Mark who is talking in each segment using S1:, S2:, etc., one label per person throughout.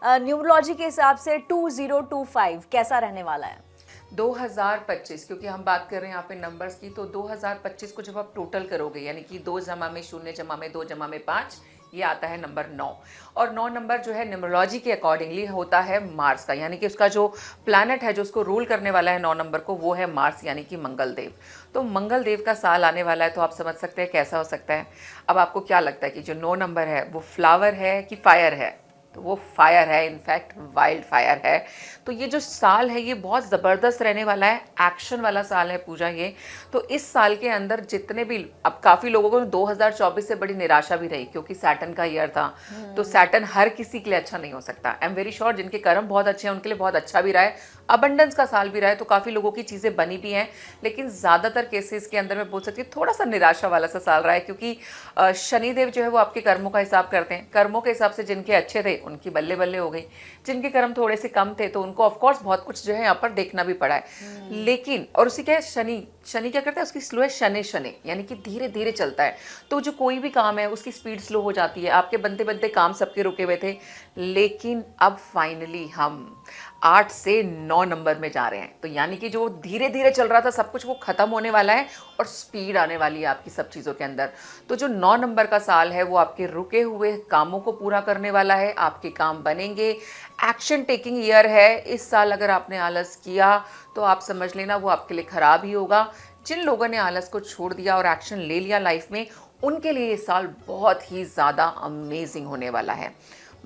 S1: Numerology के हिसाब से 2025 कैसा रहने वाला है?
S2: 2025, क्योंकि हम बात कर रहे हैं यहाँ पे नंबर्स की, तो 2025 को जब आप टोटल करोगे, यानी कि 2 जमा में 0 जमा में 2 जमा में 5, ये आता है नंबर 9। और 9 नंबर जो है न्यूमरोलॉजी के अकॉर्डिंगली होता है मार्स का, यानी कि उसका जो प्लैनेट है जो उसको रूल करने वाला है 9 नंबर को, वो है मार्स यानी कि मंगल देव। तो मंगल देव का साल आने वाला है, तो आप समझ सकते हैं कैसा हो सकता है। अब आपको क्या लगता है कि जो 9 नंबर है वो फ्लावर है कि फायर है? तो वो फायर है, इनफैक्ट वाइल्ड फायर है। तो ये जो साल है ये बहुत ज़बरदस्त रहने वाला है, एक्शन वाला साल है पूजा ये। तो इस साल के अंदर जितने भी, अब काफ़ी लोगों को 2024 से बड़ी निराशा भी रही, क्योंकि सैटर्न का ईयर था। तो सैटर्न हर किसी के लिए अच्छा नहीं हो सकता। आई एम वेरी श्योर जिनके कर्म बहुत अच्छे हैं उनके लिए बहुत अच्छा भी रहा है, अबंडेंस का साल भी रहा है, तो काफ़ी लोगों की चीज़ें बनी भी हैं। लेकिन ज़्यादातर केसेस के अंदर मैं बोल सकती हूँ थोड़ा सा निराशा वाला सा साल रहा है, क्योंकि शनिदेव जो है वो आपके कर्मों का हिसाब करते हैं। कर्मों के हिसाब से जिनके अच्छे थे उनकी बल्ले बल्ले हो गई, जिनके कर्म थोड़े से कम थे तो उनको ऑफकोर्स बहुत कुछ जो है यहाँ पर देखना भी पड़ा है। लेकिन और उसी क्या है, शनि क्या करता है, उसकी स्लो है शनि शनि, यानी कि धीरे धीरे चलता है। तो जो कोई भी काम है उसकी स्पीड स्लो हो जाती है। आपके बनते बनते काम सबके रुके हुए थे, लेकिन अब फाइनली हम 8 से 9 नंबर में जा रहे हैं। तो यानी कि जो धीरे धीरे चल रहा था सब कुछ, वो खत्म होने वाला है और स्पीड आने वाली है आपकी सब चीज़ों के अंदर। तो जो 9 नंबर का साल है वो आपके रुके हुए कामों को पूरा करने वाला है, आपके काम बनेंगे। एक्शन टेकिंग ईयर है इस साल। अगर आपने आलस किया तो आप समझ लेना वो आपके लिए खराब ही होगा। जिन लोगों ने आलस को छोड़ दिया और एक्शन ले लिया लाइफ में, उनके लिए ये साल बहुत ही ज़्यादा अमेजिंग होने वाला है।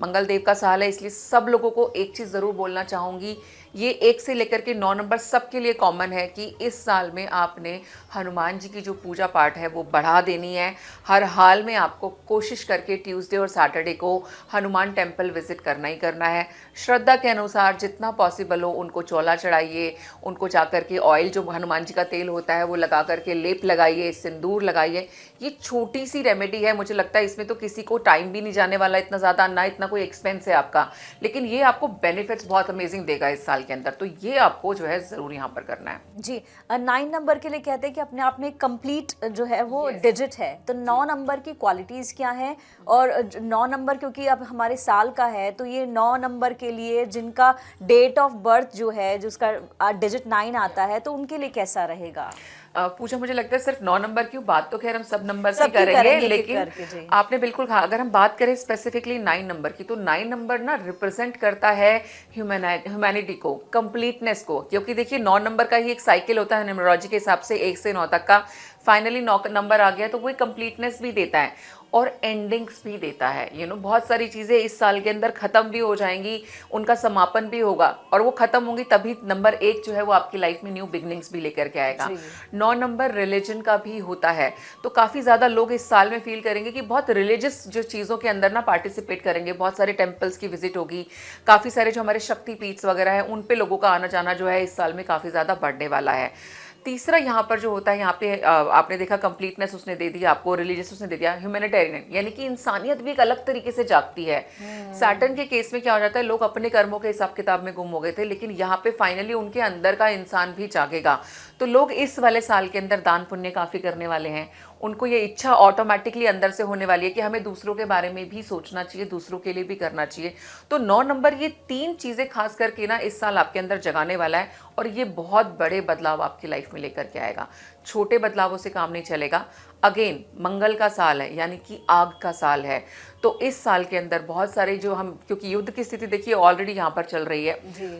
S2: मंगल देव का साल है, इसलिए सब लोगों को एक चीज़ ज़रूर बोलना चाहूँगी, ये 1 से लेकर के 9 नंबर सबके लिए कॉमन है कि इस साल में आपने हनुमान जी की जो पूजा पाठ है वो बढ़ा देनी है। हर हाल में आपको कोशिश करके ट्यूसडे और सैटरडे को हनुमान टेम्पल विजिट करना ही करना है। श्रद्धा के अनुसार जितना पॉसिबल हो उनको चौला चढ़ाइए, उनको जाकर के ऑयल जो हनुमान जी का तेल होता है वो लगा करके लेप लगाइए, सिंदूर लगाइए। ये छोटी सी रेमेडी है, मुझे लगता है इसमें तो किसी को टाइम भी नहीं जाने वाला इतना ज़्यादा, ना इतना कोई एक्सपेंस है आपका, लेकिन ये आपको बेनिफिट्स बहुत अमेजिंग देगा इस साल के अंदर। तो ये आपको जो है ज़रूर यहाँ पर करना है
S1: जी। 9 नंबर के लिए कहते हैं कि अपने आप में कंप्लीट जो है वो डिजिट है। तो 9 नंबर की क्वालिटीज़ क्या हैं? और 9 नंबर क्योंकि अब हमारे साल का है, तो ये 9 नंबर के लिए जिनका डेट ऑफ बर्थ जो है, जिसका डिजिट 9 आता है, तो उनके लिए कैसा रहेगा?
S2: पूछा, मुझे लगता है सिर्फ 9 नंबर की बात तो खैर हम सब नंबर की करेंगे, लेकिन आपने बिल्कुल कहा, अगर हम बात करें स्पेसिफिकली 9 नंबर की, तो 9 नंबर ना रिप्रेजेंट करता है ह्यूमैनिटी को, कंप्लीटनेस को। क्योंकि देखिए 9 नंबर का ही एक साइकिल होता है न्यूमरोलॉजी के हिसाब से 1 से 9 तक का। फाइनली 9 नंबर आ गया तो वो कंप्लीटनेस भी देता है और एंडिंग्स भी देता है। बहुत सारी चीज़ें इस साल के अंदर ख़त्म भी हो जाएंगी, उनका समापन भी होगा, और वो ख़त्म होंगी तभी नंबर 1 जो है वो आपकी लाइफ में न्यू बिगनिंग्स भी लेकर के आएगा। 9 नंबर रिलीजन का भी होता है, तो काफ़ी ज़्यादा लोग इस साल में फील करेंगे कि बहुत रिलीजियस जो चीज़ों के अंदर ना पार्टिसिपेट करेंगे, बहुत सारे टेम्पल्स की विजिट होगी, काफ़ी सारे जो हमारे शक्तिपीठ वगैरह हैं उन पे लोगों का आना जाना जो है इस साल में काफ़ी ज़्यादा बढ़ने वाला है। तीसरा यहाँ पर जो होता है, यहाँ पे आपने देखा कंप्लीटनेस उसने दे दी आपको, रिलीजियस उसने दे दिया, ह्यूमैनिटेरियन यानी कि इंसानियत भी एक अलग तरीके से जागती है। सैटर्न के केस में क्या हो जाता है, लोग अपने कर्मों के हिसाब किताब में गुम हो गए थे, लेकिन यहाँ पे फाइनली उनके अंदर का इंसान भी जागेगा। तो लोग इस वाले साल के अंदर दान पुण्य काफ़ी करने वाले हैं। उनको ये इच्छा ऑटोमेटिकली अंदर से होने वाली है कि हमें दूसरों के बारे में भी सोचना चाहिए, दूसरों के लिए भी करना चाहिए। तो 9 नंबर ये 3 चीज़ें खास करके ना इस साल आपके अंदर जगाने वाला है, और ये बहुत बड़े बदलाव आपकी लाइफ में लेकर के आएगा। छोटे बदलावों से काम नहीं चलेगा। अगेन मंगल का साल है, यानी कि आग का साल है। तो इस साल के अंदर बहुत सारे जो हम, क्योंकि युद्ध की स्थिति देखिए ऑलरेडी यहाँ पर चल रही है,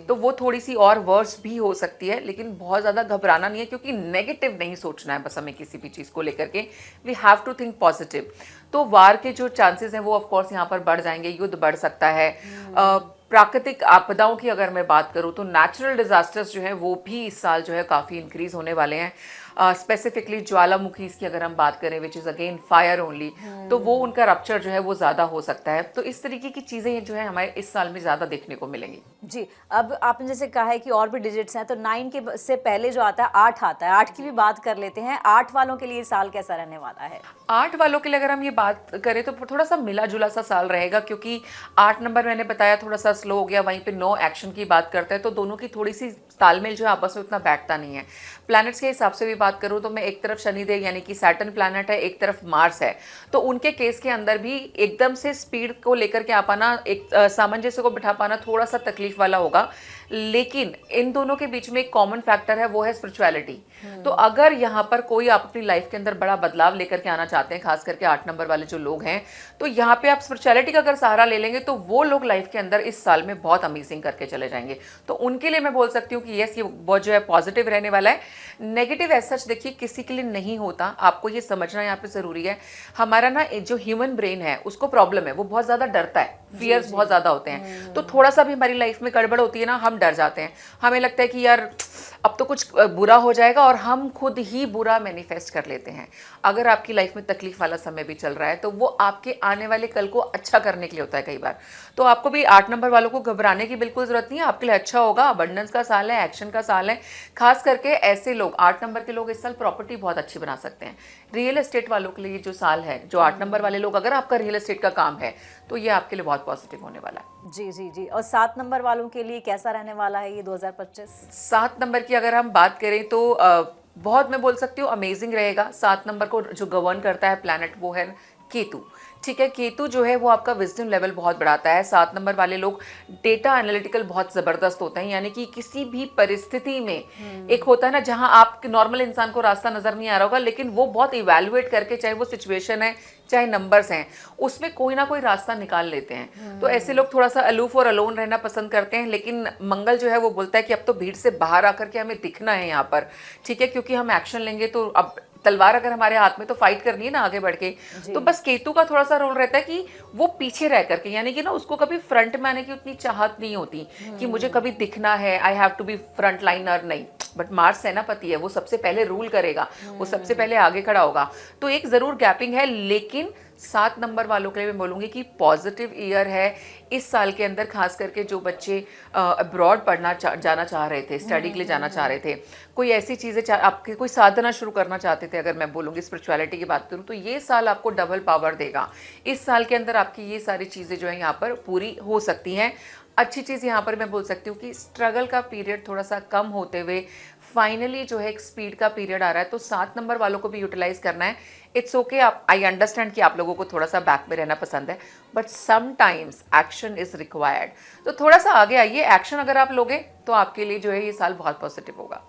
S2: तो वो थोड़ी सी और वर्स भी हो सकती है, लेकिन बहुत ज़्यादा घबराना नहीं है, क्योंकि नेगेटिव नहीं सोचना है बस हमें किसी भी चीज़ को लेकर के। We have to think positive. तो वार के जो चांसेस हैं वो ऑफकोर्स यहाँ पर बढ़ जाएंगे, युद्ध बढ़ सकता है। प्राकृतिक आपदाओं की अगर मैं बात करूँ तो नेचुरल डिजास्टर्स जो है वो भी इस साल जो है काफ़ी इंक्रीज होने वाले हैं। स्पेसिफिकली ज्वालामुखी की अगर हम बात करें, which is again fire only, तो वो उनका रप्चर जो है वो ज़्यादा हो सकता है। तो इस तरीके की चीज़ें जो है हमारे इस साल में ज़्यादा देखने को मिलेंगी।
S1: जी। अब आपने जैसे कहा है कि और भी डिजिट्स हैं, तो 9 के से पहले जो आता है 8 आता है, 8 की भी बात कर लेते हैं। 8 वालों के लिए साल कैसा रहने वाला है?
S2: 8 वालों के लिए अगर हम ये बात करें तो थोड़ा सा मिला जुला सा साल रहेगा, क्योंकि 8 नंबर मैंने बताया थोड़ा सा स्लो हो गया, वहीं पे 9 एक्शन की बात करते हैं, तो दोनों की थोड़ी सी तालमेल जो है आपस में उतना बैठता नहीं है। प्लैनेट्स के हिसाब से भी बात बात करूं तो मैं एक तरफ शनिदेव यानी कि सैटर्न प्लैनेट है, एक तरफ मार्स है, तो उनके केस के अंदर भी एकदम से स्पीड को लेकर के आ पाना, एक सामंजस्य को बिठा पाना थोड़ा सा तकलीफ वाला होगा। लेकिन इन दोनों के बीच में एक कॉमन फैक्टर है, वो है स्पिरिचुअलिटी। तो अगर यहाँ पर कोई आप अपनी लाइफ के अंदर बड़ा बदलाव लेकर के आना चाहते हैं, खास करके 8 नंबर वाले जो लोग हैं, तो यहाँ पे आप स्पिरिचुअलिटी का अगर सहारा ले लेंगे तो वो लोग लाइफ के अंदर इस साल में बहुत अमेजिंग करके चले जाएंगे। तो उनके लिए मैं बोल सकती हूँ कि यस, ये बहुत जो है पॉजिटिव रहने वाला है। नेगेटिव एज सच देखिए किसी के लिए नहीं होता, आपको ये समझना यहाँ पे जरूरी है। हमारा ना जो ह्यूमन ब्रेन है उसको प्रॉब्लम है, वो बहुत ज्यादा डरता है, फियर्स बहुत ज्यादा होते हैं। तो थोड़ा सा भी हमारी लाइफ में गड़बड़ होती है ना, हम डर जाते हैं, हमें लगता है कि यार अब तो कुछ बुरा हो जाएगा, और हम खुद ही बुरा मैनिफेस्ट कर लेते हैं। अगर आपकी लाइफ में तकलीफ वाला समय भी चल रहा है तो वो आपके आने वाले कल को अच्छा करने के लिए होता है कई बार। तो आपको भी 8 नंबर वालों को घबराने की बिल्कुल जरूरत नहीं है, आपके लिए अच्छा होगा। अबंडेंस का साल है, एक्शन का साल है। खास करके ऐसे लोग 8 नंबर के लोग इस साल प्रॉपर्टी बहुत अच्छी बना सकते हैं। रियल एस्टेट वालों के लिए जो साल है, जो 8 नंबर वाले लोग, अगर आपका रियल एस्टेट का काम है तो ये आपके लिए बहुत पॉजिटिव होने वाला है।
S1: जी जी जी। और 7 नंबर वालों के लिए कैसा रहने वाला है ये 2025?
S2: 7 नंबर की अगर हम बात करें तो बहुत, मैं बोल सकती हूँ अमेजिंग रहेगा। 7 नंबर को जो गवर्न करता है प्लैनेट वो है केतु। ठीक है, केतु जो है वो आपका विजडम लेवल बहुत बढ़ाता है। 7 नंबर वाले लोग डेटा एनालिटिकल बहुत ज़बरदस्त होते हैं, यानी कि किसी भी परिस्थिति में एक होता है ना जहां आप नॉर्मल इंसान को रास्ता नज़र नहीं आ रहा होगा, लेकिन वो बहुत इवैल्यूएट करके, चाहे वो सिचुएशन है चाहे नंबर्स हैं, उसमें कोई ना कोई रास्ता निकाल लेते हैं। तो ऐसे लोग थोड़ा सा अलूफ और अलोन रहना पसंद करते हैं, लेकिन मंगल जो है वो बोलता है कि अब तो भीड़ से बाहर आकर के हमें दिखना है यहाँ पर। ठीक है, क्योंकि हम एक्शन लेंगे तो अब तलवार अगर हमारे हाथ में तो फाइट करनी है ना आगे बढ़ के। तो बस केतु का थोड़ा सा रोल रहता है कि वो पीछे रह करके, यानी कि ना उसको कभी फ्रंट में आने की उतनी चाहत नहीं होती कि मुझे कभी दिखना है, I have to be front liner, नहीं। बट मार्स सेनापति है, वो सबसे पहले रूल करेगा, वो सबसे पहले आगे खड़ा होगा। तो एक जरूर गैपिंग है, लेकिन 7 नंबर वालों के लिए मैं बोलूँगी कि पॉजिटिव ईयर है इस साल के अंदर। खास करके जो बच्चे अब्रॉड पढ़ना जाना चाह रहे थे, स्टडी के लिए जाना चाह रहे थे, कोई ऐसी चीज़ें आपके कोई साधना शुरू करना चाहते थे, अगर मैं बोलूँगी स्पिरिचुअलिटी की बात करूँ, तो ये साल आपको डबल पावर देगा। इस साल के अंदर आपकी ये सारी चीज़ें जो है यहाँ पर पूरी हो सकती हैं। अच्छी चीज़ यहाँ पर मैं बोल सकती हूँ कि स्ट्रगल का पीरियड थोड़ा सा कम होते हुए फाइनली जो है एक स्पीड का पीरियड आ रहा है, तो 7 नंबर वालों को भी यूटिलाइज करना है। इट्स ओके, आप, आई अंडरस्टैंड कि आप लोगों को थोड़ा सा बैक में रहना पसंद है, but sometimes action is required. तो थोड़ा सा आगे आइए, एक्शन अगर आप लोगे तो आपके लिए जो है ये साल बहुत पॉजिटिव होगा।